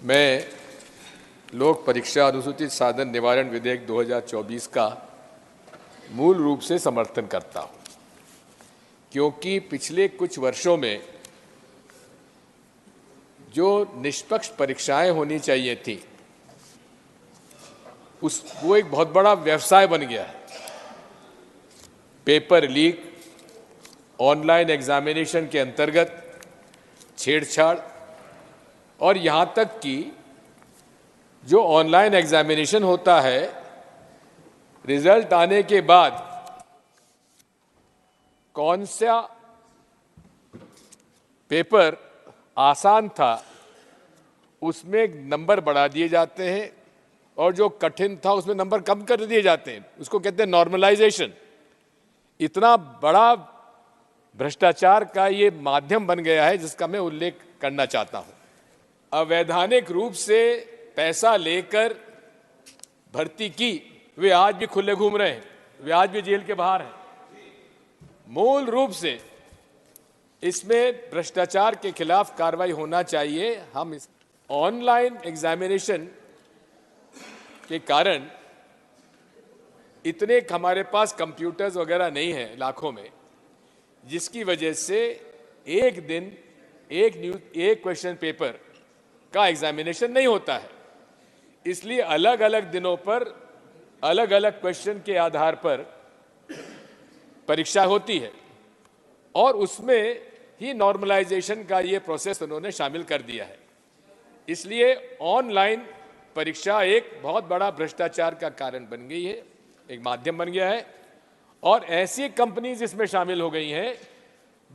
मैं लोक परीक्षा अनुसूचित साधन निवारण विधेयक 2024 का मूल रूप से समर्थन करता हूं, क्योंकि पिछले कुछ वर्षों में जो निष्पक्ष परीक्षाएं होनी चाहिए थी वो एक बहुत बड़ा व्यवसाय बन गया है। पेपर लीक, ऑनलाइन एग्जामिनेशन के अंतर्गत छेड़छाड़ और यहां तक कि जो ऑनलाइन एग्जामिनेशन होता है, रिजल्ट आने के बाद कौन सा पेपर आसान था उसमें नंबर बढ़ा दिए जाते हैं और जो कठिन था उसमें नंबर कम कर दिए जाते हैं। उसको कहते हैं नॉर्मलाइजेशन। इतना बड़ा भ्रष्टाचार का ये माध्यम बन गया है जिसका मैं उल्लेख करना चाहता हूं। अवैधानिक रूप से पैसा लेकर भर्ती की, वे आज भी खुले घूम रहे हैं, वे आज भी जेल के बाहर हैं। मूल रूप से इसमें भ्रष्टाचार के खिलाफ कार्रवाई होना चाहिए। हम इस ऑनलाइन एग्जामिनेशन के कारण इतने हमारे पास कंप्यूटर्स वगैरह नहीं हैं लाखों में, जिसकी वजह से एक दिन एक क्वेश्चन पेपर का एग्जामिनेशन नहीं होता है। इसलिए अलग अलग दिनों पर अलग अलग क्वेश्चन के आधार पर परीक्षा होती है और उसमें ही नॉर्मलाइजेशन का ये प्रोसेस उन्होंने शामिल कर दिया है। इसलिए ऑनलाइन परीक्षा एक बहुत बड़ा भ्रष्टाचार का कारण बन गई है, एक माध्यम बन गया है। और ऐसी कंपनीज इसमें शामिल हो गई हैं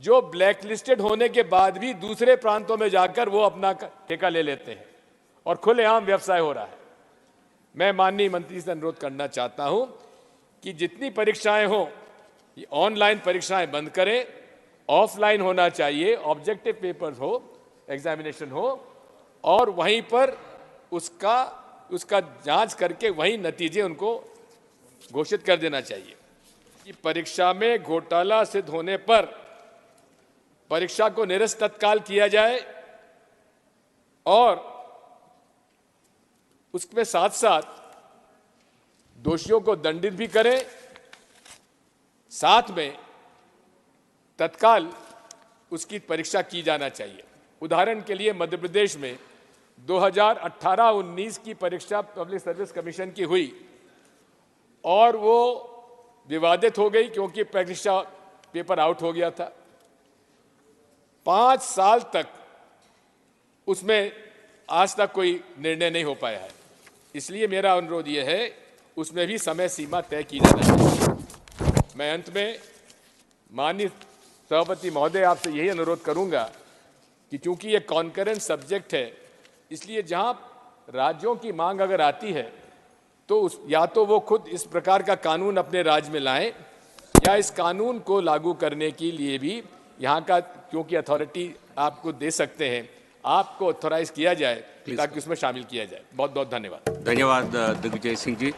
जो ब्लैकलिस्टेड होने के बाद भी दूसरे प्रांतों में जाकर वो अपना ठेका ले लेते हैं और खुलेआम व्यवसाय हो रहा है। मैं माननीय मंत्री से अनुरोध करना चाहता हूं कि जितनी परीक्षाएं हो, ये ऑनलाइन परीक्षाएं बंद करें, ऑफलाइन होना चाहिए, ऑब्जेक्टिव पेपर्स हो, एग्जामिनेशन हो और वहीं पर उसका जांच करके वहीं नतीजे उनको घोषित कर देना चाहिए। कि परीक्षा में घोटाला सिद्ध होने पर परीक्षा को निरस्त तत्काल किया जाए और उसमें साथ साथ दोषियों को दंडित भी करें, साथ में तत्काल उसकी परीक्षा की जाना चाहिए। उदाहरण के लिए मध्य प्रदेश में 2018-19 की परीक्षा पब्लिक सर्विस कमीशन की हुई और वो विवादित हो गई क्योंकि परीक्षा पेपर आउट हो गया था। 5 साल तक उसमें आज तक कोई निर्णय नहीं हो पाया है। इसलिए मेरा अनुरोध यह है उसमें भी समय सीमा तय की जाना चाहिए। मैं अंत में माननीय सभापति महोदय आपसे यही अनुरोध करूंगा कि चूंकि ये कॉन्करेंट सब्जेक्ट है, इसलिए जहां राज्यों की मांग अगर आती है तो या तो वो खुद इस प्रकार का कानून अपने राज्य में लाएं या इस कानून को लागू करने के लिए भी यहाँ का, क्योंकि अथॉरिटी आपको दे सकते हैं, आपको ऑथोराइज किया जाए ताकि उसमें शामिल किया जाए। बहुत बहुत धन्यवाद। धन्यवाद दिग्विजय सिंह जी।